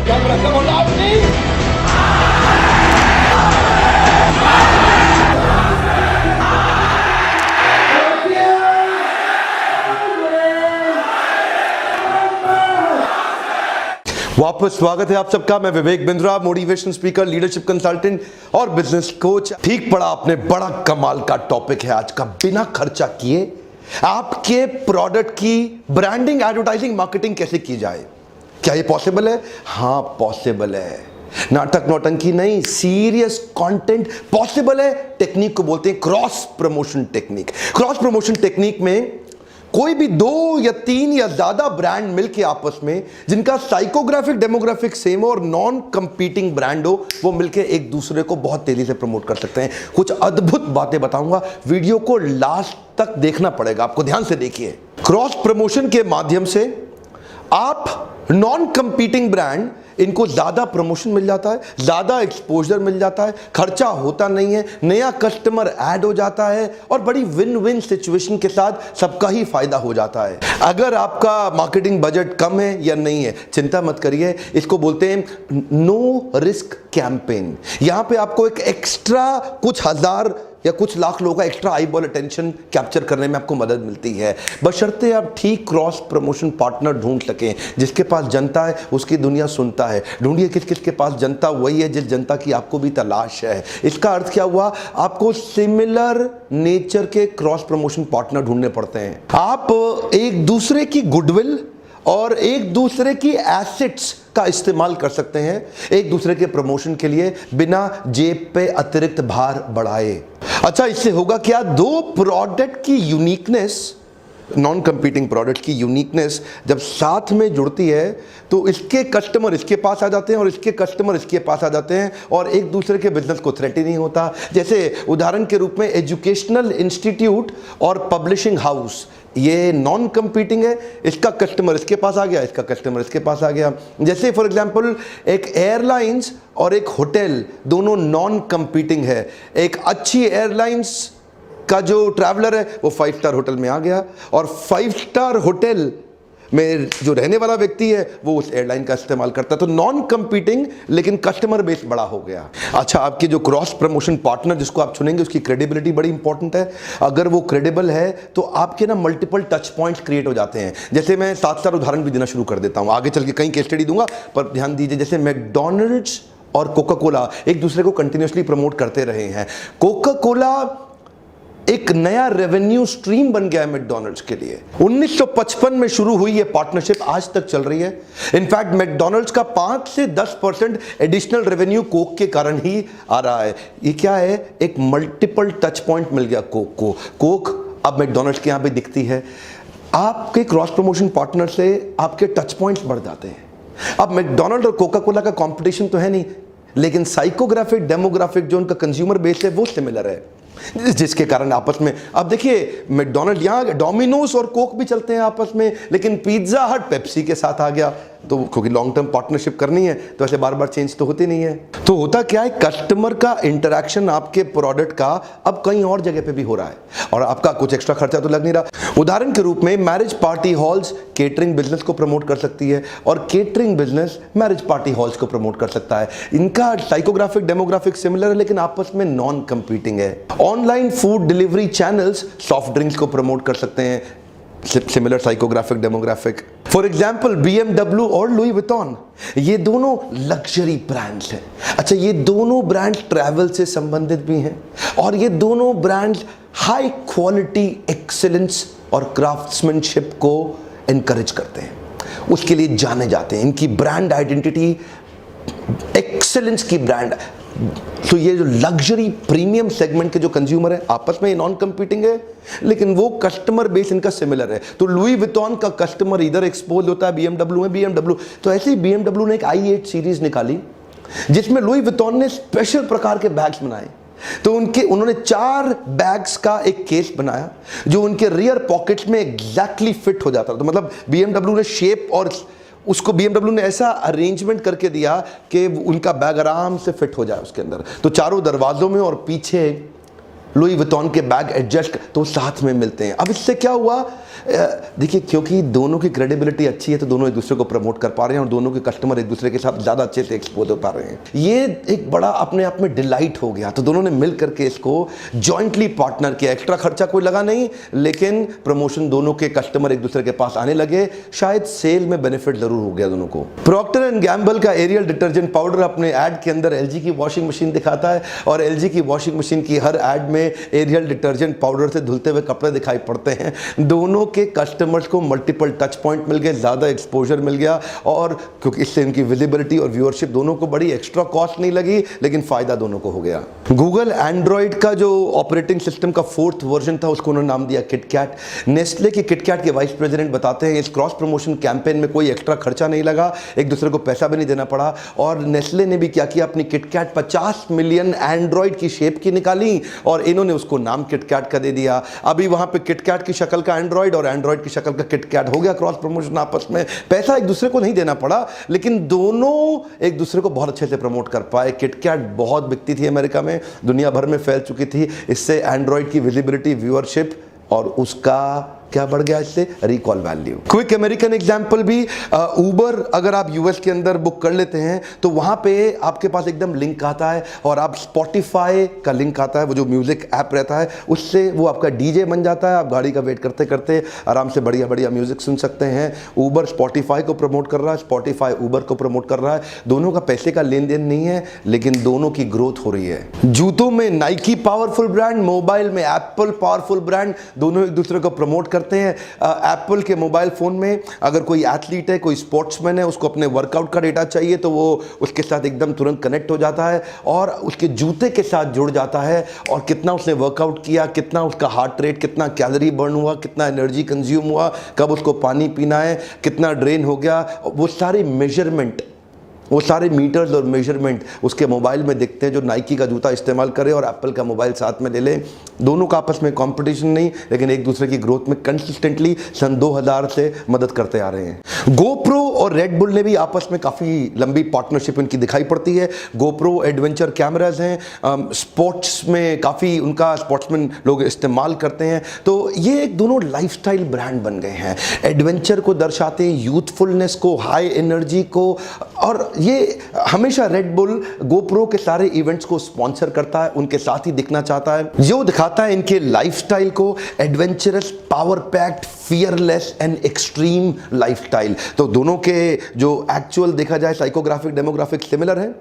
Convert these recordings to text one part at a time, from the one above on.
camera, come on, loudly! वापस स्वागत है आप सबका। मैं Vivek Bindra, motivation speaker, leadership consultant और बिजनेस कोच। ठीक पड़ा आपने, बड़ा कमाल का टॉपिक है आज का। बिना खर्चा किए आपके प्रोडक्ट की ब्रांडिंग, एडवर्टाइजिंग, मार्केटिंग कैसे की जाए। क्या ये पॉसिबल है? हाँ पॉसिबल है। नाटक नौटंकी नहीं, सीरियस कंटेंट पॉसिबल है। टेक्निक को बोलते हैं cross promotion technique. Cross promotion technique में कोई भी 2 या 3 या ज्यादा ब्रांड मिलके आपस में, जिनका साइकोग्राफिक डेमोग्राफिक सेम हो और नॉन कंपीटिंग ब्रांड हो, वो मिलके एक दूसरे को बहुत तेजी से प्रमोट कर सकते हैं। कुछ अद्भुत बातें बताऊंगा, वीडियो को लास्ट तक देखना पड़ेगा आपको, ध्यान से देखिए। क्रॉस प्रमोशन के माध्यम से आप नॉन कंपीटिंग ब्रांड, इनको ज्यादा प्रमोशन मिल जाता है, ज्यादा एक्सपोजर मिल जाता है, खर्चा होता नहीं है, नया कस्टमर ऐड हो जाता है और बड़ी विन विन सिचुएशन के साथ सबका ही फायदा हो जाता है। अगर आपका मार्केटिंग बजट कम है या नहीं है, चिंता मत करिए। इसको बोलते हैं नो रिस्क कैंपेन। यहां पे आपको एक एक्स्ट्रा कुछ हजार या कुछ लाख लोगों का extra eye ball attention capture करने में आपको मदद मिलती है, बशर्ते आप ठीक क्रॉस प्रमोशन पार्टनर ढूंढ सकें। जिसके पास जनता है उसकी दुनिया सुनता है। ढूंढिए किस किस के पास जनता वही है जिस जनता की आपको भी तलाश है। इसका अर्थ क्या हुआ? आपको सिमिलर नेचर के क्रॉस प्रमोशन पार्टनर ढूंढने पड़ते हैं। आप एक दूसरे की गुडविल और एक दूसरे की एसेट्स का इस्तेमाल कर सकते हैं एक दूसरे के प्रमोशन के लिए, बिना जेब पे अतिरिक्त भार बढ़ाए। अच्छा, इससे होगा क्या? 2 प्रोडक्ट की यूनिकनेस, नॉन कंपीटिंग प्रोडक्ट की यूनिकनेस जब साथ में जुड़ती है तो इसके कस्टमर इसके पास आ जाते हैं और इसके कस्टमर इसके पास आ जाते हैं और एक दूसरे के बिजनेस को थ्रेट ही नहीं होता। जैसे उदाहरण के रूप में एजुकेशनल इंस्टीट्यूट और पब्लिशिंग हाउस, ये नॉन कंपीटिंग है, इसका कस्टमर इसके पास आ गया, इसका कस्टमर इसके पास आ गया। जैसे फॉर एग्जांपल एक एयरलाइंस और एक होटल, दोनों नॉन कंपीटिंग है। एक अच्छी एयरलाइंस का जो ट्रैवलर है वो 5 स्टार होटल में आ गया और 5 स्टार होटल में जो रहने वाला व्यक्ति है वो उस एयरलाइन का इस्तेमाल करता है। तो नॉन कंपीटिंग लेकिन कस्टमर बेस बड़ा हो गया। अच्छा, आपके जो क्रॉस प्रमोशन पार्टनर जिसको आप चुनेंगे उसकी क्रेडिबिलिटी बड़ी इंपॉर्टेंट है। अगर वो क्रेडिबल है तो आपके ना मल्टीपल टच पॉइंट्स क्रिएट हो जाते हैं। जैसे मैं 7 उदाहरण भी देना शुरू कर देता हूं, आगे चल के कई केस स्टडी दूंगा, पर ध्यान दीजिए। जैसे मैकडॉनल्ड्स और कोका कोला एक दूसरे को कंटिन्यूसली प्रमोट करते रहे हैं। कोका कोला एक नया रेवेन्यू स्ट्रीम बन गया है मैकडॉनल्ड्स के लिए। 1955 में शुरू हुई ये पार्टनरशिप, आज तक चल रही है। इनफैक्ट मैकडॉनल्ड्स का 5 से 10% एडिशनल रेवेन्यू कोक के कारण ही आ रहा है। ये क्या है? एक मल्टीपल टच पॉइंट मिल गया कोक को। कोक अब मैकडॉनल्ड्स के यहां पे दिखती है। आपके क्रॉस प्रमोशन पार्टनर से आपके टच पॉइंट्स बढ़ जाते हैं। अब मैकडॉनल्ड और कोका कोला का कंपटीशन तो है नहीं, लेकिन साइकोग्राफिक डेमोग्राफिक जो उनका कंज्यूमर बेस है वो सिमिलर है, जिसके कारण आपस में, अब देखिए मैकडॉनल्ड, यहां डोमिनोज और कोक भी चलते हैं आपस में, लेकिन पिज्जा हट पेप्सी के साथ आ गया। तो क्योंकि लॉन्ग टर्म पार्टनरशिप करनी है तो ऐसे बार बार चेंज तो होती नहीं है। तो होता क्या है? कस्टमर का इंटरेक्शन आपके प्रोडक्ट का अब कहीं और जगह पे भी हो रहा है और आपका कुछ एक्स्ट्रा खर्चा तो लग नहीं रहा। उदाहरण के रूप में marriage party halls catering business को प्रमोट कर सकती है और catering business marriage party halls को प्रमोट कर सकता है। इनका साइकोग्राफिक डेमोग्राफिक सिमिलर है लेकिन आपस में नॉन कंपीटिंग है। Online food delivery channels soft drinks को प्रमोट कर सकते हैं, similar psychographic demographic. For example BMW और लुई विटॉन, ये दोनों लग्जरी ब्रांड्स हैं। अच्छा, ये दोनों ब्रांड ट्रैवल से संबंधित भी हैं और ये दोनों ब्रांड हाई क्वालिटी एक्सीलेंस और क्राफ्ट्समैनशिप को एनकरेज करते हैं, उसके लिए जाने जाते हैं। इनकी ब्रांड आइडेंटिटी एक्सीलेंस की ब्रांड। तो ये जो लग्जरी प्रीमियम सेगमेंट के जो कंज्यूमर है आपस में नॉन कंपीटिंग है लेकिन वो कस्टमर बेस इनका सिमिलर है। तो लुई विटॉन का कस्टमर इधर एक्सपोज होता है BMW में, BMW तो ऐसे ही BMW ने एक i8 सीरीज निकाली जिसमें लुई विटॉन ने स्पेशल प्रकार के बैग्स बनाए। तो उन्होंने 4 बैग्स का एक केस बनाया जो उनके रियर पॉकेट्स में एग्जैक्टली फिट हो जाता था। तो मतलब BMW ने शेप और उसको BMW ने ऐसा अरेंजमेंट करके दिया कि उनका बैग आराम से फिट हो जाए उसके अंदर। तो चारों दरवाजों में और पीछे लुई विटॉन के बैग एडजस्ट तो साथ में मिलते हैं। अब इससे क्या हुआ, देखिए क्योंकि दोनों की क्रेडिबिलिटी अच्छी है तो दोनों एक दूसरे को प्रमोट कर पा रहे हैं और दोनों के कस्टमर एक दूसरे के साथ ज़्यादा अच्छे से एक्सपोज हो पा रहे हैं। ये एक बड़ा अपने आप में डिलाइट हो गया। तो दोनों ने मिल करके इसको जॉइंटली पार्टनर किया। एक्स्ट्रा खर्चा कोई लगा नहीं, लेकिन प्रमोशन दोनों के कस्टमर एक दूसरे के पास आने लगे। शायद सेल में बेनिफिट जरूर हो गया दोनों को। प्रॉक्टर एंड गैम्बल का एरियल डिटर्जेंट पाउडर अपने ऐड के अंदर एलजी की वॉशिंग मशीन दिखाता है और एलजी की वॉशिंग मशीन की हर ऐड में एरियल डिटर्जेंट पाउडर से धुलते हुए कपड़े दिखाई पड़ते हैं। दोनों के कस्टमर्स को मल्टीपल टच पॉइंट मिल गए, ज्यादा एक्सपोजर मिल गया और क्योंकि इससे इनकी विजिबिलिटी और व्यूअरशिप दोनों को बड़ी, एक्स्ट्रा कॉस्ट नहीं लगी, लेकिन फायदा दोनों को हो गया। गूगल एंड्रॉइड का जो ऑपरेटिंग सिस्टम का 4th वर्जन था उसको उन्होंने नाम दिया किटकैट। नेस्ले के किटकैट के वाइस प्रेसिडेंट बताते हैं इस क्रॉस प्रमोशन कैंपेन में कोई एक्स्ट्रा खर्चा नहीं लगा, एक दूसरे को पैसा भी नहीं देना पड़ा। और नेस्ले ने भी क्या किया, अपनी किटकैट 50 मिलियन एंड्रॉइड की शेप की निकाली और इन्होंने उसको नाम किटकैट का दे दिया। अभी वहां पे किटकैट की शक्ल का एंड्रॉइड और एंड्रॉइड की शक्ल का किटकैट हो गया। क्रॉस प्रमोशन आपस में, पैसा एक दूसरे को नहीं देना पड़ा, लेकिन दोनों एक दूसरे को बहुत अच्छे से प्रमोट कर पाए। किटकैट बहुत बिकती थी अमेरिका में, दुनिया भर में फैल चुकी थी। इससे एंड्रॉइड की विजिबिलिटी, व्यूअरशिप और उसका क्या बढ़ गया, इससे recall value. Quick American example भी, उबर अगर आप यूएस के अंदर बुक कर लेते हैं तो वहां पे आपके पास एकदम लिंक आता है और आप स्पॉटिफाई का लिंक आता है, वो जो म्यूजिक ऐप रहता है उससे वो आपका डीजे बन जाता है। आप गाड़ी का वेट करते करते आराम से बढ़िया बढ़िया म्यूजिक सुन सकते हैं। उबर स्पॉटिफाई को प्रमोट कर रहा है, स्पॉटिफाई उबर को प्रमोट कर रहा है। दोनों का पैसे का लेन देन नहीं है, लेकिन दोनों की ग्रोथ हो रही है। जूतों में नाइकी पावरफुल ब्रांड, मोबाइल में एप्पल पावरफुल ब्रांड, दोनों एक दूसरे को प्रमोट करते हैं। एप्पल के मोबाइल फोन में अगर कोई एथलीट है, कोई स्पोर्ट्समैन है, उसको अपने वर्कआउट का डेटा चाहिए तो वो उसके साथ एकदम तुरंत कनेक्ट हो जाता है और उसके जूते के साथ जुड़ जाता है और कितना उसने वर्कआउट किया, कितना उसका हार्ट रेट, कितना कैलोरी बर्न हुआ, कितना एनर्जी कंज्यूम हुआ, कब उसको पानी पीना है, कितना ड्रेन हो गया, वो सारी मेजरमेंट, वो सारे मीटर्स और मेजरमेंट उसके मोबाइल में दिखते हैं। जो नाइकी का जूता इस्तेमाल करे और एप्पल का मोबाइल साथ में ले ले, दोनों का आपस में कंपटीशन नहीं, लेकिन एक दूसरे की ग्रोथ में कंसिस्टेंटली सन 2000 से मदद करते आ रहे हैं। गोप्रो और रेड बुल ने भी आपस में काफ़ी लंबी पार्टनरशिप इनकी दिखाई पड़ती है। गोप्रो एडवेंचर कैमराज हैं, स्पोर्ट्स में काफ़ी उनका स्पोर्ट्समैन लोग इस्तेमाल करते हैं। तो ये एक दोनों लाइफस्टाइल ब्रांड बन गए हैं, एडवेंचर को दर्शाते हैं, यूथफुलनेस को, हाई एनर्जी को। और ये हमेशा रेड बुल गोप्रो के सारे इवेंट्स को स्पॉन्सर करता है, उनके साथ ही दिखना चाहता है, जो दिखाता है इनके लाइफस्टाइल को, adventurous, power packed, fearless and extreme lifestyle. तो दोनों के जो एक्चुअल देखा जाए साइकोग्राफिक, डेमोग्राफिक सिमिलर है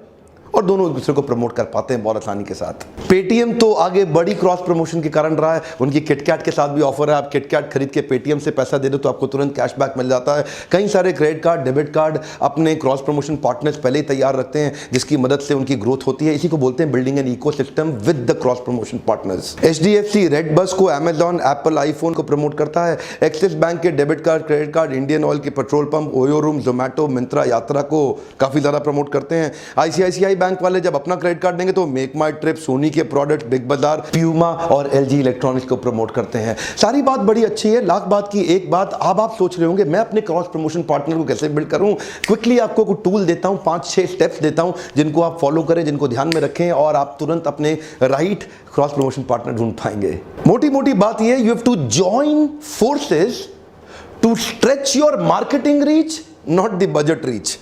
और दोनों एक दूसरे को प्रमोट कर पाते हैं बहुत आसानी के साथ। पेटीएम तो आगे बड़ी क्रॉस प्रमोशन के कारण रहा है, उनकी किटकैट के साथ भी ऑफर है। आप किटकैट खरीद के पेटीएम से पैसा दे दो तो आपको तुरंत कैशबैक मिल जाता है। कई सारे क्रेडिट कार्ड, डेबिट कार्ड अपने क्रॉस प्रमोशन पार्टनर्स पहले ही तैयार रखते हैं, जिसकी मदद से उनकी ग्रोथ होती है। इसी को बोलते हैं building an ecosystem with the cross promotion partners. HDFC red bus को अमेजॉन, एप्पल आईफोन को प्रमोट करता है। एक्सिस बैंक के debit card, credit card, Indian oil के petrol pump, OYO room, Zomato, Myntra, Yatra को काफी ज्यादा प्रमोट करते हैं। आईसीआईसीआई बैंक वाले जब अपना क्रेडिट कार्ड देंगे तो मेक माई ट्रिप, सोनी के प्रोडक्ट, बिग बाजार, प्यूमा और एलजी इलेक्ट्रॉनिक्स को प्रमोट करते हैं। सारी बात बड़ी अच्छी है। लाख बात की एक बात, अब आप सोच रहे होंगे मैं अपने क्रॉस प्रमोशन पार्टनर को कैसे बिल्ड करूं। क्विकली आपको कुछ टूल देता हूं, 5-6 स्टेप्स देता हूं जिनको आप फॉलो करें, जिनको ध्यान में रखें और आप तुरंत अपने राइट क्रॉस प्रमोशन पार्टनर ढूंढ पाएंगे। मोटी मोटी बात यह, you have to join forces to stretch your marketing reach, not the budget reach.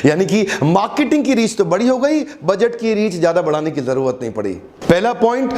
यानी कि मार्केटिंग की रीच तो बड़ी हो गई, बजट की रीच ज्यादा बढ़ाने की जरूरत नहीं पड़ी। पहला point,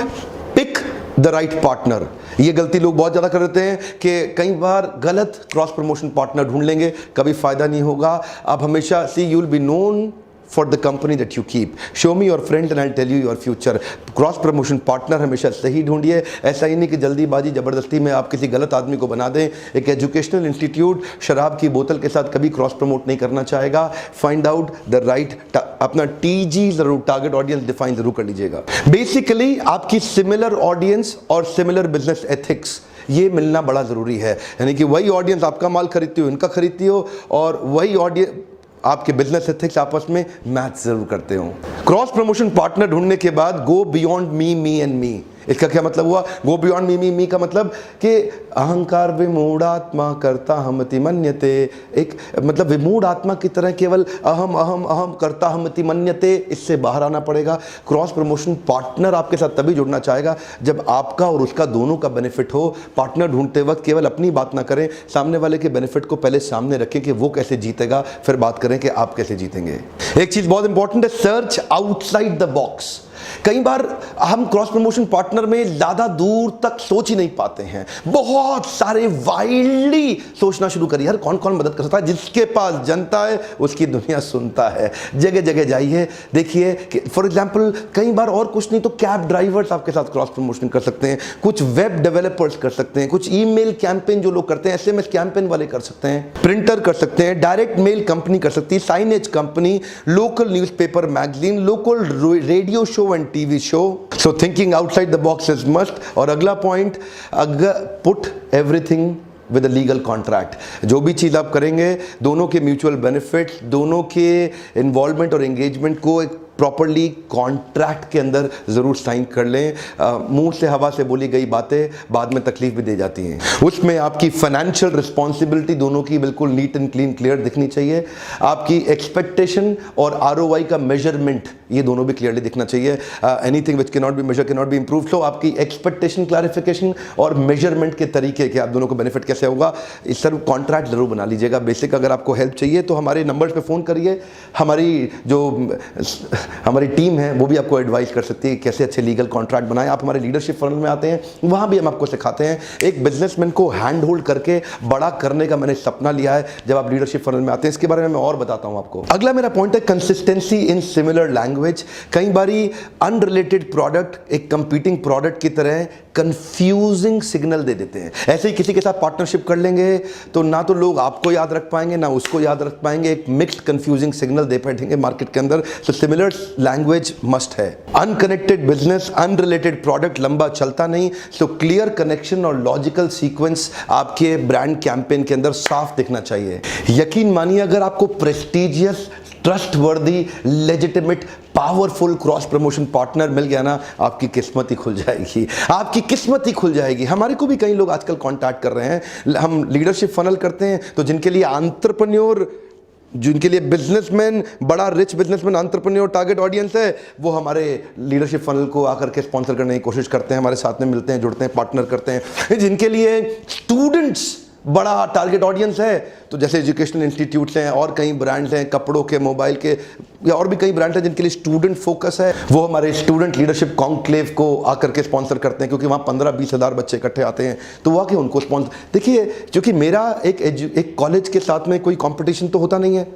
pick the right partner. ये गलती लोग बहुत ज्यादा कर देते हैं कि कई बार गलत क्रॉस प्रमोशन पार्टनर ढूंढ लेंगे, कभी फायदा नहीं होगा। आप हमेशा see you will be known for the company that you keep. Show me your friends and I'll tell you your future. Cross promotion partner हमेशा सही ढूंढिए। ऐसा ही नहीं कि जल्दीबाजी जबरदस्ती में आप किसी गलत आदमी को बना दें। एक एजुकेशनल इंस्टीट्यूट शराब की बोतल के साथ कभी क्रॉस प्रमोट नहीं करना चाहेगा। फाइंड आउट द राइट, अपना टीजी जरूर, टारगेट ऑडियंस डिफाइन जरूर कर लीजिएगा। बेसिकली आपकी सिमिलर ऑडियंस और सिमिलर बिजनेस एथिक्स ये मिलना बड़ा जरूरी है। यानी कि वही ऑडियंस आपका माल खरीदती हो, इनका खरीदती हो, और वही ऑडियंस आपके बिजनेस एथिक्स आपस में मैच जरूर करते हो। क्रॉस प्रमोशन पार्टनर ढूंढने के बाद go beyond me, me and me. इसका क्या मतलब हुआ? गो बियॉन्ड मी, मी का मतलब कि अहंकार विमूढ़ आत्मा कर्ता हमति मन्यते, एक मतलब विमूढ़ आत्मा की तरह केवल अहम अहम अहम कर्ता हमति मन्यते, इससे बाहर आना पड़ेगा। क्रॉस प्रमोशन पार्टनर आपके साथ तभी जुड़ना चाहेगा जब आपका और उसका दोनों का बेनिफिट हो। पार्टनर ढूंढते वक्त केवल अपनी बात ना करें, सामने वाले के बेनिफिट को पहले सामने रखें कि वो कैसे जीतेगा, फिर बात करें कि आप कैसे जीतेंगे। एक चीज बहुत इंपॉर्टेंट है, सर्च आउटसाइड द बॉक्स। कई बार हम क्रॉस प्रमोशन पार्टनर में ज्यादा दूर तक सोच ही नहीं पाते हैं, बहुत सारे वाइल्डली सोचना शुरू करिए। यार कौन कौन मदद कर सकता है? जिसके पास जनता है उसकी दुनिया सुनता है। जगह जगह जाइए, देखिए कि फॉर एग्जांपल कई बार और कुछ नहीं तो कैब ड्राइवर्स आपके साथ क्रॉस प्रमोशन कर सकते हैं, कुछ वेब डेवलपर्स कर सकते हैं, कुछ ईमेल कैंपेन जो लोग करते हैं, एसएमएस कैंपेन वाले कर सकते हैं, प्रिंटर कर सकते हैं, डायरेक्ट मेल कंपनी कर सकती है, signage company, local newspaper magazine, local radio show and TV show. So thinking outside the box is must. और अगला point, put everything with a legal contract. जो भी चीज़ आप करेंगे, दोनों के म्यूचुअल बेनिफिट्स, दोनों के इन्वॉल्वमेंट और एंगेजमेंट को एक प्रॉपरली कॉन्ट्रैक्ट के अंदर ज़रूर साइन कर लें। मुंह से हवा से बोली गई बातें बाद में तकलीफ भी दे जाती हैं। उसमें आपकी फाइनेंशियल रिस्पॉन्सिबिलिटी दोनों की बिल्कुल नीट एंड क्लीन क्लियर दिखनी चाहिए। आपकी एक्सपेक्टेशन और आरओआई का मेजरमेंट ये दोनों भी क्लियरली दिखना चाहिए। Anything which can not be measure can not be improve. So आपकी एक्सपेक्टेशन, क्लैरिफिकेशन और मेजरमेंट के तरीके कि आप दोनों को बेनिफिट कैसे होगा, इस सर कॉन्ट्रैक्ट जरूर बना लीजिएगा। बेसिक अगर आपको हेल्प चाहिए तो हमारे नंबर्स पे फ़ोन करिए, हमारी टीम है वो भी आपको एडवाइस कर सकती है कैसे अच्छे लीगल कॉन्ट्रैक्ट बनाएं। आप हमारे लीडरशिप फनल में आते हैं, वहाँ भी हम आपको सिखाते हैं। एक बिजनेसमैन को हैंड होल्ड करके बड़ा करने का मैंने सपना लिया है जब आप लीडरशिप फनल में आते हैं। इसके बारे में मैं और बताता हूँ आपको। अगला मेरा पॉइंट है कंसिस्टेंसी इन सिमिलर लैंग्वेज। कई बारी अनरिलेटेड प्रोडक्ट एक कंपीटिंग प्रोडक्ट की तरह कंफ्यूजिंग सिग्नल दे देते हैं। ऐसे ही किसी के साथ पार्टनरशिप कर लेंगे तो ना तो लोग आपको याद रख पाएंगे ना उसको याद रख पाएंगे, एक मिक्स्ड कंफ्यूजिंग सिग्नल दे बैठेंगे मार्केट के अंदर। तो सिमिलर लैंग्वेज मस्ट है। अनकनेक्टेड बिजनेस, अनरिलेटेड प्रोडक्ट लंबा चलता नहीं। सो क्लियर कनेक्शन और लॉजिकल सीक्वेंस आपके ब्रांड कैंपेन के अंदर साफ दिखना चाहिए। यकीन मानिए अगर आपको prestigious, trustworthy, legitimate, powerful cross promotion partner मिल गया ना, आपकी किस्मत ही खुल जाएगी, आपकी किस्मत ही खुल जाएगी। हमारे को भी कई लोग आजकल कांटेक्ट कर रहे हैं। हम लीडरशिप फनल करते हैं तो जिनके लिए एंटरप्रेन्योर, जिनके लिए बिजनेसमैन, बड़ा rich businessman entrepreneur target audience है, वो हमारे लीडरशिप फनल को आकर के स्पॉन्सर करने की कोशिश करते हैं, हमारे साथ में मिलते हैं, जुड़ते हैं, पार्टनर करते हैं। जिनके लिए स्टूडेंट्स बड़ा टारगेट ऑडियंस है, तो जैसे एजुकेशनल इंस्टीट्यूट्स हैं और कई ब्रांड्स हैं, कपड़ों के, मोबाइल के, या और भी कई ब्रांड्स हैं जिनके लिए स्टूडेंट फोकस है, वो हमारे स्टूडेंट लीडरशिप कॉन्क्लेव को आकर के स्पॉन्सर करते हैं, क्योंकि वहाँ 15-20 हज़ार बच्चे इकट्ठे आते हैं, तो वो आके उनको स्पॉन्सर। देखिए, क्योंकि मेरा एक कॉलेज के साथ में कोई कॉम्पिटिशन तो होता नहीं है,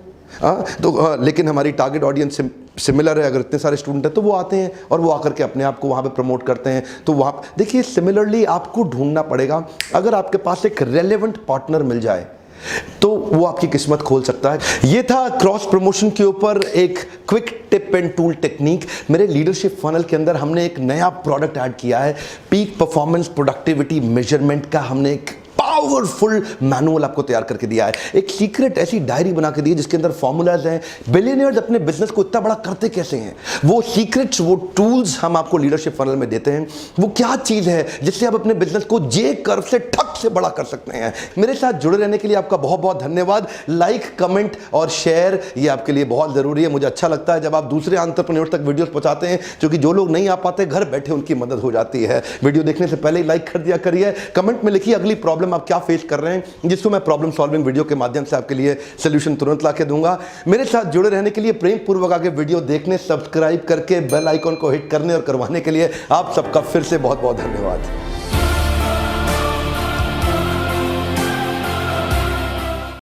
लेकिन हमारी टारगेट ऑडियंस सिमिलर है। अगर इतने सारे स्टूडेंट हैं तो वो आते हैं और वो आकर के अपने आप को वहाँ पे प्रमोट करते हैं। तो वहाँ देखिए, सिमिलरली आपको ढूंढना पड़ेगा। अगर आपके पास एक रेलेवेंट पार्टनर मिल जाए तो वो आपकी किस्मत खोल सकता है। ये था क्रॉस प्रमोशन के ऊपर एक quick tip and tool technique. मेरे लीडरशिप फनल के अंदर हमने एक नया प्रोडक्ट ऐड किया है, पीक परफॉर्मेंस प्रोडक्टिविटी मेजरमेंट का। हमने एक पावरफुल मैनुअल आपको तैयार करके दिया है, एक सीक्रेट ऐसी डायरी बना के दी है जिसके अंदर फॉर्मूलाज हैं। बिलियनियर्स अपने बिजनेस को इतना बड़ा करते कैसे हैं, वो सीक्रेट्स, वो टूल्स हम आपको लीडरशिप फनल में देते हैं। वो क्या चीज है जिससे आप अपने बिजनेस को जे कर्व से ठक से बड़ा कर सकते हैं। मेरे साथ जुड़े रहने के लिए आपका बहुत बहुत धन्यवाद। लाइक, कमेंट और शेयर ये आपके लिए बहुत जरूरी है। मुझे अच्छा लगता है जब आप दूसरे एंटरप्रेन्योर तक वीडियोस पहुंचाते हैं, क्योंकि जो लोग नहीं आ पाते घर बैठे उनकी मदद हो जाती है। वीडियो देखने से पहले लाइक कर दिया करिए, कमेंट में लिखिए अगली प्रॉब्लम आप क्या फेस कर रहे हैं, जिसको मैं प्रॉब्लम सॉल्विंग वीडियो के माध्यम से आपके लिए सॉल्यूशन तुरंत ला के दूंगा। मेरे साथ जुड़े रहने के लिए, प्रेम पूर्वक आगे वीडियो देखने, सब्सक्राइब करके बेल आइकॉन को हिट करने और करवाने के लिए आप सबका फिर से बहुत बहुत धन्यवाद।